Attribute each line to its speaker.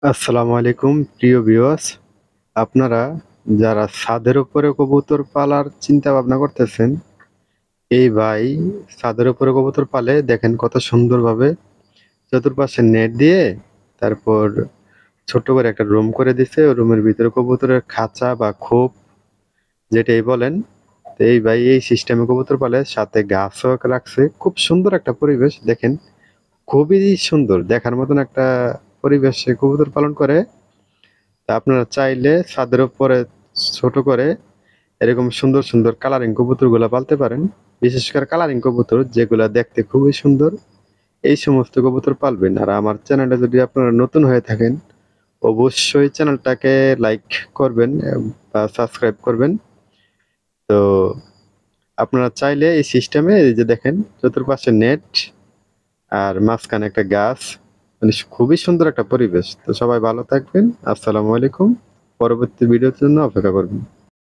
Speaker 1: আসসালামু আলাইকুম প্রিয় ভিউয়ার্স। আপনারা যারা ছাদের উপরে কবুতর পালার চিন্তা ভাবনা করতেছেন, এই ভাই ছাদের উপরে কবুতর পালে দেখেন কত সুন্দরভাবে চতুর্পাশে নেট দিয়ে তারপর ছোট্ট করে একটা রুম করে দিছে। ওই রুমের ভিতরে কবুতরের খাঁচা বা খোপ যেটাই বলেন। তো এই ভাই এই সিস্টেমে কবুতর পালে, সাথে গাছও রাখছে। খুব সুন্দর একটা পরিবেশ দেখেন, খুবই সুন্দর দেখার মতন একটা পরিবেশে কবুতর পালন করে। তা আপনারা চাইলে ছাদের উপরে ছোট করে এরকম সুন্দর সুন্দর কালারিং কবুতরগুলা পালতে পারেন। বিশেষ করে কালারিং কবুতর যেগুলা দেখতে খুবই সুন্দর, এই সমস্ত কবুতর পালবেন। আর আমার চ্যানেলে যদি আপনারা নতুন হয়ে থাকেন, অবশ্যই চ্যানেলটাকে লাইক করবেন বা সাবস্ক্রাইব করবেন। তো আপনারা চাইলে এই সিস্টেমে এই যে দেখেন চতুর্পাশে নেট আর মাঝখানে একটা গাছ, মানে খুবই সুন্দর একটা পরিবেশ। তো সবাই ভালো থাকবেন। আসসালামু আলাইকুম। পরবর্তী ভিডিওর জন্য অপেক্ষা করবেন।